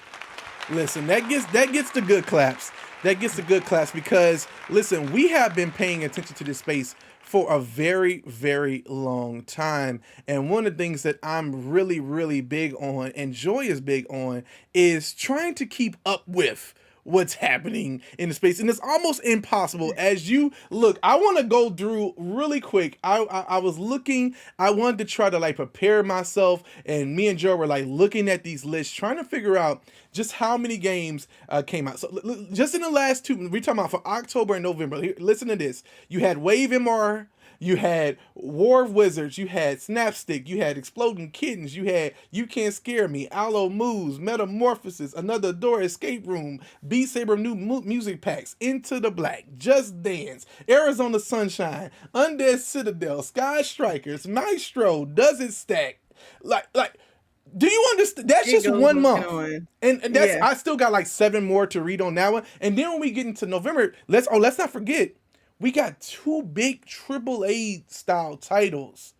Speaker 2: Listen, that gets the good claps. That gets the good claps because, listen, we have been paying attention to this space for a very, very long time. And one of the things that I'm really, really big on, and Joy is big on, is trying to keep up with what's happening in the space. And it's almost impossible. As you look, I want to go through really quick. I was looking, I wanted to try to like prepare myself, and me and Joe were like looking at these lists, trying to figure out just how many games came out. So just in the last 2, we're talking about for October and November. Here, listen to this. You had Wave MR, you had War of Wizards, you had Snapstick, you had Exploding Kittens, you had You Can't Scare Me, Aloe Moves, Metamorphosis, Another Door, Escape Room, Beat Saber new music packs, Into the Black, Just Dance, Arizona Sunshine, Undead Citadel, Sky Strikers, Maestro, Does It Stack? Like, do you understand? That's just 1 month. And that's I still got like 7 more to read on that one. And then when we get into November, let's not forget, we got 2 big AAA style titles.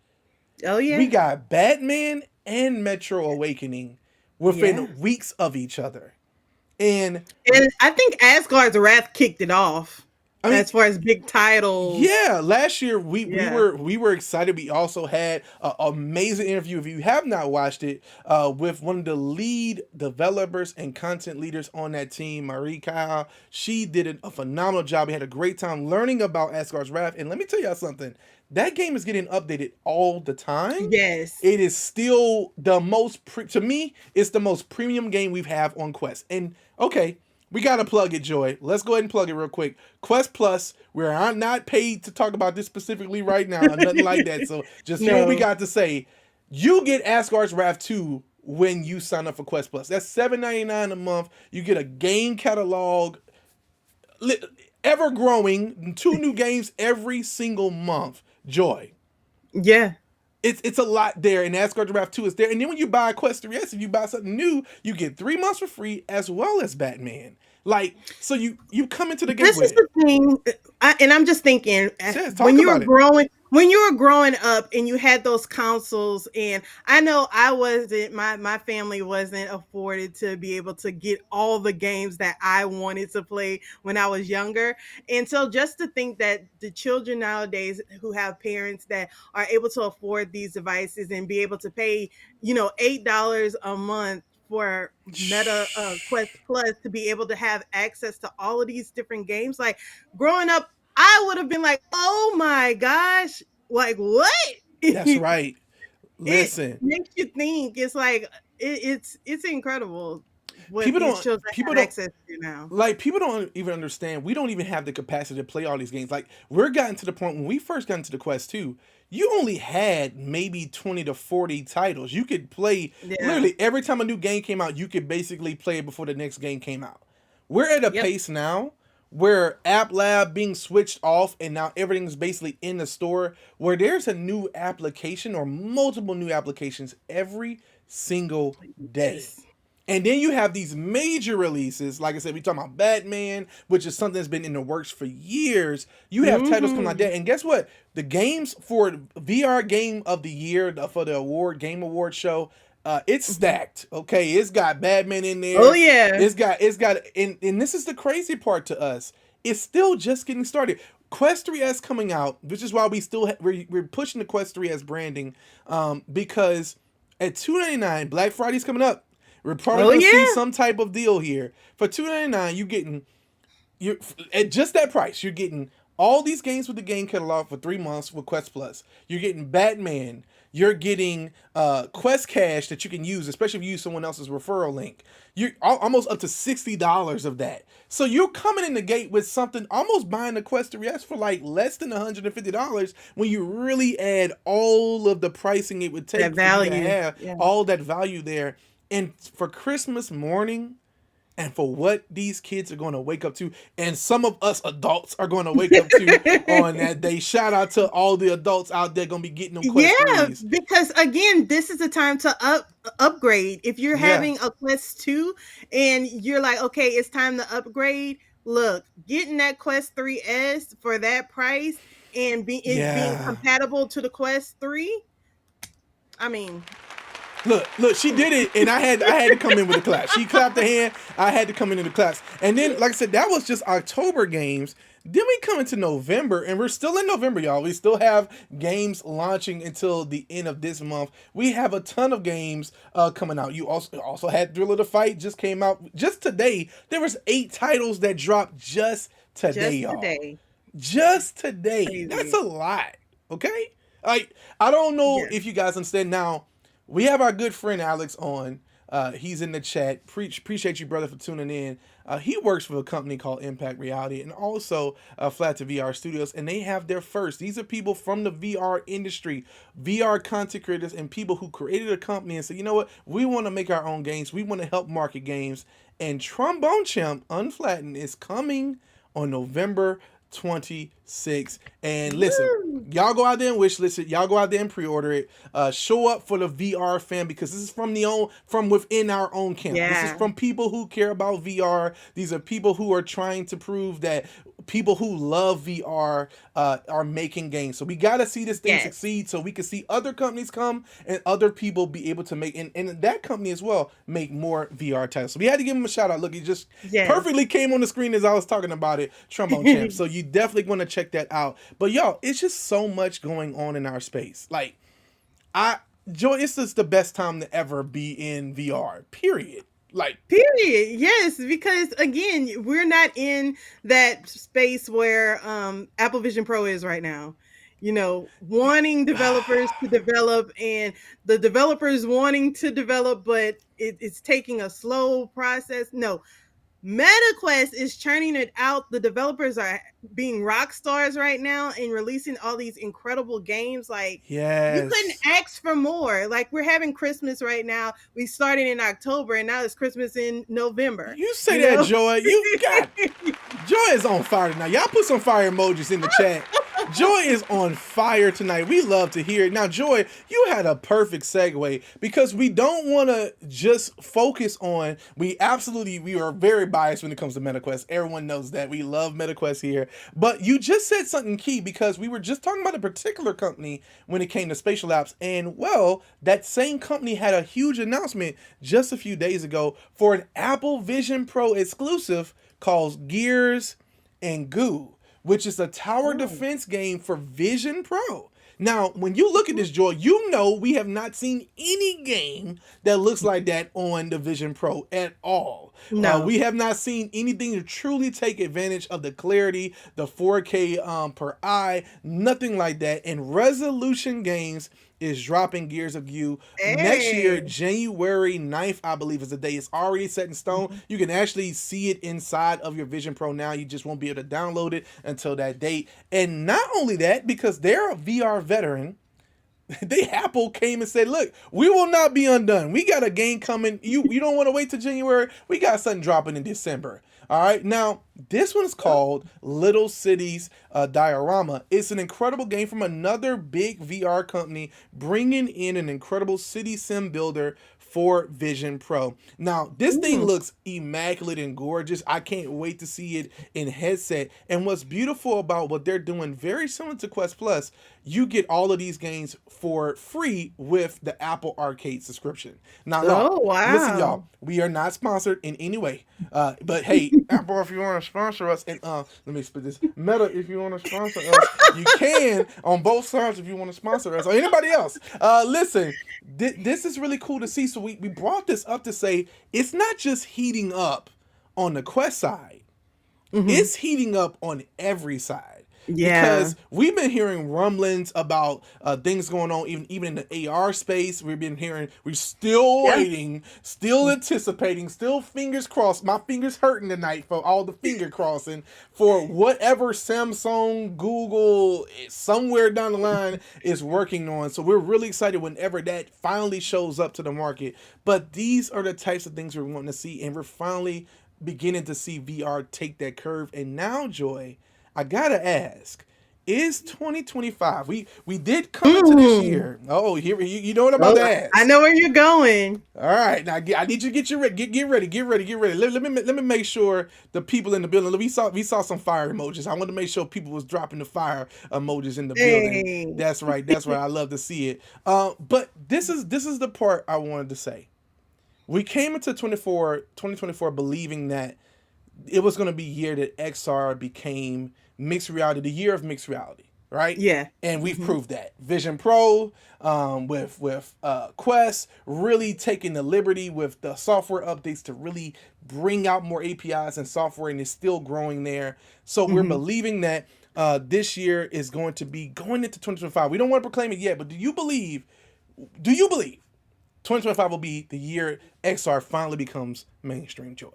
Speaker 3: Oh yeah.
Speaker 2: We got Batman and Metro Awakening within weeks of each other. And
Speaker 3: I think Asgard's Wrath kicked it off. I mean, as far as big titles.
Speaker 2: Yeah, last year we were excited. We also had an amazing interview, if you have not watched it, with one of the lead developers and content leaders on that team, Marie Kyle. She did a phenomenal job. We had a great time learning about Asgard's Wrath. And let me tell y'all something. That game is getting updated all the time.
Speaker 3: Yes.
Speaker 2: It is still the most, to me, it's the most premium game we have on Quest. And okay, We gotta plug it, Joy. Let's go ahead and plug it real quick. Quest Plus, we're not paid to talk about this specifically right now, nothing like that. So just hear what we
Speaker 3: No.
Speaker 2: got to say. You get Asgard's Wrath 2 when you sign up for Quest Plus. That's $7.99 a month. You get a game catalog, ever growing, 2 new games every single month. Joy.
Speaker 3: Yeah.
Speaker 2: It's a lot there, and Asgard's Wrath 2 is there. And then when you buy Quest 3S, if you buy something new, you get 3 months for free as well as Batman. Like, so you come into the game
Speaker 3: This
Speaker 2: with
Speaker 3: is the thing, and I'm just thinking
Speaker 2: Yes,
Speaker 3: when you were
Speaker 2: about it.
Speaker 3: when you were growing up and you had those consoles, and I know I wasn't, my family wasn't afforded to be able to get all the games that I wanted to play when I was younger. And so just to think that the children nowadays who have parents that are able to afford these devices and be able to pay, $8 a month for Meta Quest Plus to be able to have access to all of these different games. Like growing up, I would have been like, "Oh my gosh, like what?"
Speaker 2: That's
Speaker 3: It
Speaker 2: right. Listen,
Speaker 3: makes you think. It's like it's incredible what
Speaker 2: people
Speaker 3: these
Speaker 2: don't
Speaker 3: children
Speaker 2: people
Speaker 3: have
Speaker 2: don't
Speaker 3: access to now.
Speaker 2: like people don't even understand. We don't even have the capacity to play all these games. Like we're gotten to the point when we first got into the Quest 2, you only had maybe 20 to 40 titles. You could play
Speaker 3: Yeah.
Speaker 2: literally every time a new game came out, you could basically play it before the next game came out. We're at a
Speaker 3: Yep.
Speaker 2: pace now where App Lab being switched off and now everything's basically in the store where there's a new application or multiple new applications every single day.
Speaker 3: Yes.
Speaker 2: And then you have these major releases. Like I said, we talking about Batman, which is something that's been in the works for years. You have titles coming like
Speaker 3: Mhm.
Speaker 2: that. And guess what? The games for VR Game of the Year, for the Game Award show, it's stacked. Okay. It's got Batman in
Speaker 3: Oh
Speaker 2: there.
Speaker 3: yeah.
Speaker 2: And this is the crazy part to us. It's still just getting started. Quest 3S coming out, which is why we still we're pushing the Quest 3S branding, because at $2.99, Black Friday's coming up. We're probably
Speaker 3: Oh
Speaker 2: gonna see
Speaker 3: yeah.
Speaker 2: some type of deal here. For $2.99, you're at just that price. You're getting all these games with the game catalog for 3 months with Quest Plus. You're getting Batman. You're getting Quest Cash that you can use, especially if you use someone else's referral link. You're almost up to $60 of that. So you're coming in the gate with something almost buying the Quest 3S for like less than $150 when you really add all of the pricing it would
Speaker 3: That
Speaker 2: take for you to
Speaker 3: value.
Speaker 2: have
Speaker 3: Yeah.
Speaker 2: all that value there. And for Christmas morning, and for what these kids are going to wake up to, and some of us adults are going to wake up to on that day. Shout out to all the adults out there going to be getting them Quest
Speaker 3: Yeah,
Speaker 2: 3s.
Speaker 3: because again, this is the time to upgrade. If you're
Speaker 2: Yeah,
Speaker 3: having a Quest 2 and you're like, okay, it's time to upgrade, look, getting that Quest 3S for that price and it being
Speaker 2: yeah.
Speaker 3: compatible to the Quest 3. I mean,
Speaker 2: Look, she did it, and I had to come in with a clap. She clapped her hand. I had to come in the claps. And then, like I said, that was just October games. Then we come into November, and we're still in November, y'all. We still have games launching until the end of this month. We have a ton of games coming out. You also had Thriller to Fight just came out just today. There was 8 titles that dropped just today,
Speaker 3: just
Speaker 2: y'all.
Speaker 3: today.
Speaker 2: Just today.
Speaker 3: Crazy.
Speaker 2: That's a lot. Okay? I don't know
Speaker 3: Yeah.
Speaker 2: if you guys understand now. We have our good friend Alex on. He's in the chat. Appreciate you, brother, for tuning in. He works for a company called Impact Reality and also Flat to VR Studios, and they have their first. These are people from the VR industry, VR content creators, and people who created a company and said, you know what, we want to make our own games. We want to help market games. And Trombone Champ Unflattened is coming on November 26th. And listen,
Speaker 3: Woo!
Speaker 2: y'all go out there and wish list it. Y'all go out there and pre-order it. Show up for the VR fan because this is from within our own camp. This is
Speaker 3: Yeah.
Speaker 2: from people who care about VR. These are people who are trying to prove that people who love VR are making games. So we got to see this thing
Speaker 3: Yes.
Speaker 2: succeed so we can see other companies come and other people be able to make, and that company as well, make more VR titles. So we had to give him a shout out. Look, he just
Speaker 3: Yes.
Speaker 2: perfectly came on the screen as I was talking about it, Trombone Champ. So you definitely want to check that out. But y'all, it's just so much going on in our space. Like, Joy, it's just the best time to ever be in VR, period. Like,
Speaker 3: Period. Yes, because again, we're not in that space where Apple Vision Pro is right now. Wanting developers to develop and the developers wanting to develop, but it's taking a slow process. No, MetaQuest is churning it out. The developers are being rock stars right now and releasing all these incredible games. Like, you couldn't
Speaker 2: Yes.
Speaker 3: ask for more. Like, we're having Christmas right now. We started in October and now it's Christmas in November.
Speaker 2: You say that, Joy. You got Joy is on fire tonight. Y'all put some fire emojis in the chat. Joy is on fire tonight. We love to hear it. Now, Joy, you had a perfect segue because we don't want to just focus on, we are very biased when it comes to MetaQuest. Everyone knows that. We love MetaQuest here. But you just said something key because we were just talking about a particular company when it came to spatial apps. And, well, that same company had a huge announcement just a few days ago for an Apple Vision Pro exclusive called Gears and Goo, which is a tower defense game for Vision Pro. Now, when you look at this, Joy, you know we have not seen any game that looks like that on the Vision Pro at all.
Speaker 3: No.
Speaker 2: We have not seen anything to truly take advantage of the clarity, the 4K per eye, nothing like that. And Resolution Games is dropping Gears of Goo next year, January 9th, I believe is the day. It's already set in stone. You can actually see it inside of your Vision Pro now. You just won't be able to download it until that date. And not only that, because they're a VR veteran, Apple came and said, look, we will not be undone. We got a game coming. You don't want to wait till January. We got something dropping in December. All right. Now, this one's called Little Cities Diorama. It's an incredible game from another big VR company bringing in an incredible city sim builder for Vision Pro. Now, this thing looks immaculate and gorgeous. I can't wait to see it in headset. And what's beautiful about what they're doing, very similar to Quest Plus, you get all of these games for free with the Apple Arcade subscription. Now, listen, y'all, we are not sponsored in any way. But hey, Apple, if you want to sponsor us, and let me spit this. Meta, if you want to sponsor us, you can on both sides if you want to sponsor us or anybody else. Listen, this is really cool to see. So we brought this up to say it's not just heating up on the Quest side. It's heating up on every side.
Speaker 3: Yeah.
Speaker 2: Because we've been hearing rumblings about things going on even in the AR space. We're still waiting, still anticipating, still fingers crossed. My fingers hurting tonight for all the finger crossing for whatever Samsung, Google, somewhere down the line is working on. So we're really excited whenever that finally shows up to the market. But these are the types of things we're wanting to see, and we're finally beginning to see VR take that curve. And now, Joy, I gotta ask, is 2025? We did come into this year. Oh, here you know what I'm about to ask.
Speaker 3: I know where you're going.
Speaker 2: All right, now I need you to get ready. Let me make sure the people in the building. We saw some fire emojis. I want to make sure people was dropping the fire emojis in the building. That's right. I love to see it. But this is the part I wanted to say. We came into 2024 believing that it was going to be a year that XR became mixed reality, the year of mixed reality, right?
Speaker 3: Yeah.
Speaker 2: And we've proved that. Vision Pro, with Quest, really taking the liberty with the software updates to really bring out more APIs and software, and it's still growing there. So we're believing that this year is going to be going into 2025. We don't want to proclaim it yet, but do you believe 2025 will be the year XR finally becomes mainstream, Joy?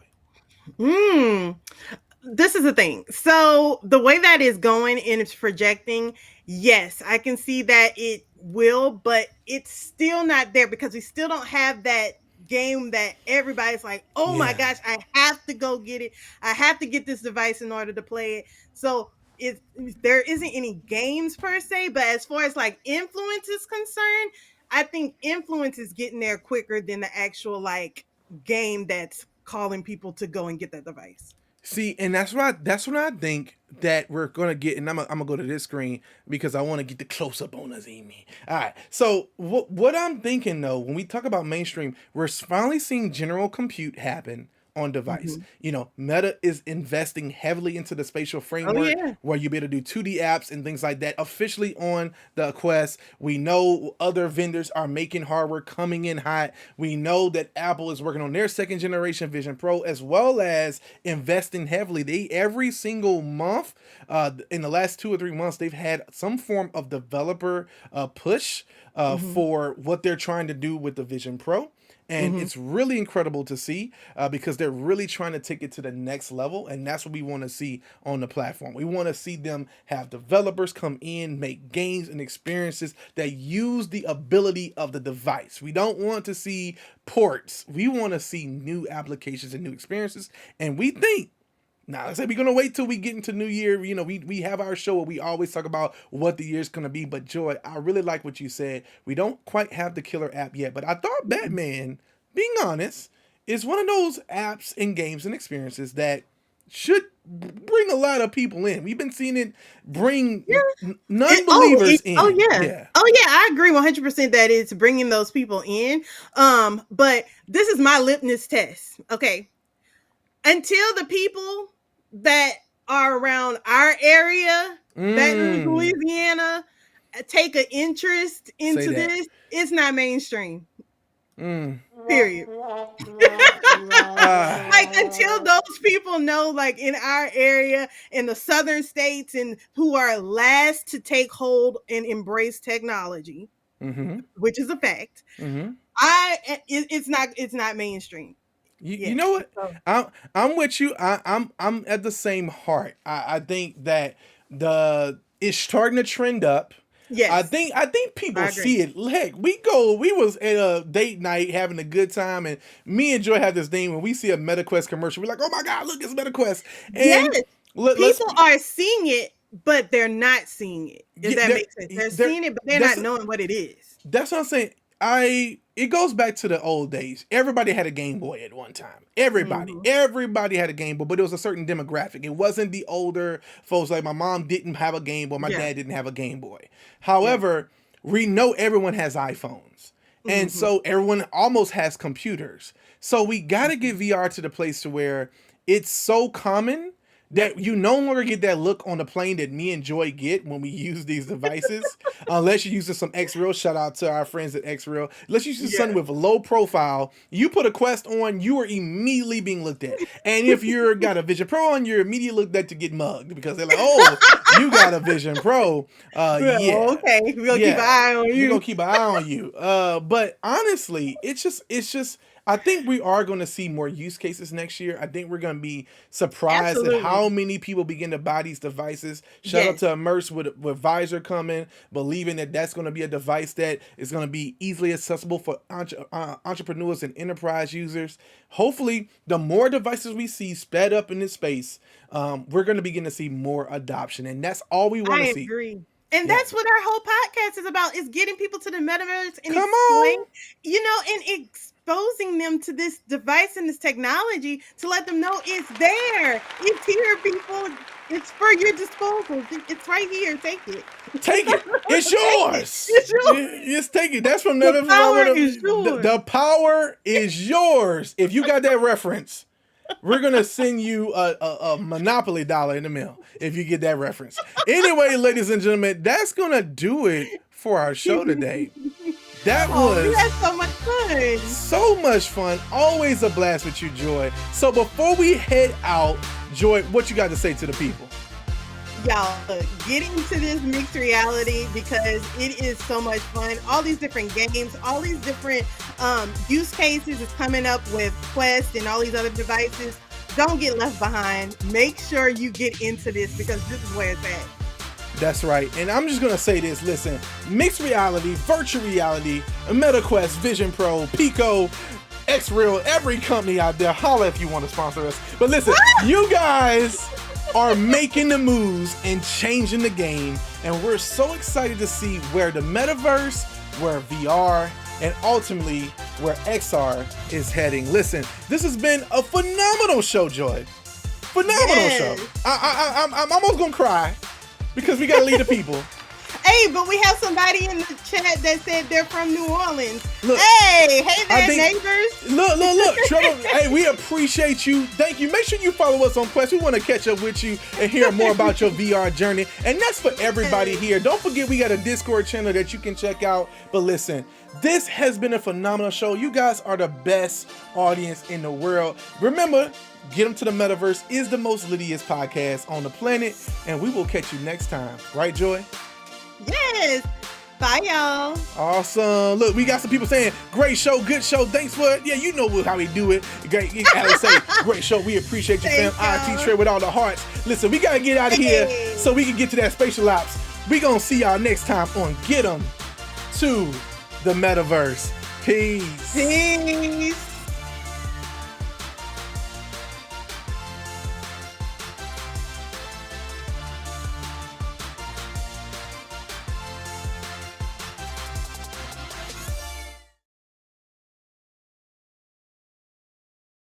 Speaker 3: This is the thing. So the way that is going and it's projecting, yes, I can see that it will, but it's still not there because we still don't have that game that everybody's like, oh my gosh, I have to go get it. I have to get this device in order to play it. So there isn't any games per se, but as far as like influence is concerned, I think influence is getting there quicker than the actual like game that's calling people to go and get that device.
Speaker 2: See, and that's what I think that we're gonna get, and I'm gonna go to this screen because I want to get the close up on us, Amy. All right. So what I'm thinking though, when we talk about mainstream, we're finally seeing general compute happen on device. You know, Meta is investing heavily into the spatial framework where you'll be able to do 2D apps and things like that officially on the Quest. We know other vendors are making hardware coming in hot. We know that Apple is working on their second generation Vision Pro, as well as investing heavily. Every single month in the last 2 or 3 months, they've had some form of developer push for what they're trying to do with the Vision Pro. And it's really incredible to see because they're really trying to take it to the next level. And that's what we want to see on the platform. We want to see them have developers come in, make games and experiences that use the ability of the device. We don't want to see ports. We want to see new applications and new experiences. And we think, now, I said we're going to wait till we get into New Year. You know, we have our show where we always talk about what the year's going to be. But Joy, I really like what you said. We don't quite have the killer app yet. But I thought Batman, being honest, is one of those apps and games and experiences that should bring a lot of people in. We've been seeing it bring non-believers in.
Speaker 3: Oh, yeah. Oh, yeah. I agree 100% that it's bringing those people in. But this is my litmus test. Okay. Until the people that are around our area, Baton Rouge, Louisiana, take an interest into this, it's not mainstream. Period. Like until those people know, like in our area, in the southern states, and who are last to take hold and embrace technology, which is a fact. It's not mainstream.
Speaker 2: You know what? I'm with you. I'm at the same heart. I think that it's starting to trend up. Yes. I think people see it. Heck, we was at a date night having a good time, and me and Joy have this thing when we see a MetaQuest commercial, we're like, oh my God, look, it's MetaQuest. And
Speaker 3: people are seeing it, but they're not seeing it. Does that make sense? They're seeing it, but they're not knowing what it is.
Speaker 2: That's what I'm saying. It goes back to the old days. Everybody had a Game Boy at one time. Everybody had a Game Boy, but it was a certain demographic. It wasn't the older folks. Like my mom didn't have a Game Boy. My dad didn't have a Game Boy. However, we know everyone has iPhones. And so everyone almost has computers. So we got to get VR to the place to where it's so common that you no longer get that look on the plane that me and Joy get when we use these devices, unless you're using some X-Real. Shout out to our friends at X-Real. Unless you use something with low profile, you put a Quest on, you are immediately being looked at. And if you're got a Vision Pro on, you're immediately looked at to get mugged because they're like, oh, you got a Vision Pro.
Speaker 3: Okay, we're gonna keep an eye on you.
Speaker 2: We're gonna keep an eye on you. But honestly, it's just. I think we are going to see more use cases next year. I think we're going to be surprised at how many people begin to buy these devices. Shout out to Immersive with Visor coming, believing that that's going to be a device that is going to be easily accessible for entrepreneurs and enterprise users. Hopefully, the more devices we see sped up in this space, we're going to begin to see more adoption. And that's all we want to see. I
Speaker 3: agree. And that's what our whole podcast is about, is getting people to the metaverse and exposing them to this device and this technology to let them know it's there. It's here, people. It's for your disposal. It's right here. Take it.
Speaker 2: Take it. It's yours. Just take it. That's from
Speaker 3: the power is yours.
Speaker 2: The power is yours. If you got that reference, we're going to send you a Monopoly dollar in the mail if you get that reference. Anyway, ladies and gentlemen, that's going to do it for our show today. That was
Speaker 3: we had so much fun.
Speaker 2: So much fun. Always a blast with you, Joy. So before we head out, Joy, what you got to say to the people?
Speaker 3: Y'all, get into this mixed reality because it is so much fun. All these different games, all these different use cases is coming up with Quest and all these other devices. Don't get left behind. Make sure you get into this because this is where it's at.
Speaker 2: That's right. And I'm just going to say this. Listen, mixed reality, virtual reality, MetaQuest, Vision Pro, Pico, X-Real, every company out there, holla if you want to sponsor us. But listen, you guys are making the moves and changing the game. And we're so excited to see where the metaverse, where VR, and ultimately where XR is heading. Listen, this has been a phenomenal show, Joy. Phenomenal show. I'm almost going to cry. Because we got to lead the people.
Speaker 3: Hey, but we have somebody in the chat that said they're from New Orleans. Look, hey there, neighbors.
Speaker 2: Look. Trevor, hey, we appreciate you. Thank you. Make sure you follow us on Quest. We want to catch up with you and hear more about your VR journey. And that's for everybody here. Don't forget, we got a Discord channel that you can check out. But listen, this has been a phenomenal show. You guys are the best audience in the world. Remember, Get Them to the Metaverse is the most littiest podcast on the planet, and we will catch you next time. Right, Joy?
Speaker 3: Yes. Bye, y'all.
Speaker 2: Awesome. Look, we got some people saying, great show, good show. Thanks for it. Yeah, you know how we do it. Great. You gotta say, great show. We appreciate you, fam.
Speaker 3: Thanks, y'all.
Speaker 2: IT Trade with all the hearts. Listen, we gotta get out of here so we can get to that spatial ops. We gonna see y'all next time on Get 'em to the Metaverse. Peace.
Speaker 3: Peace.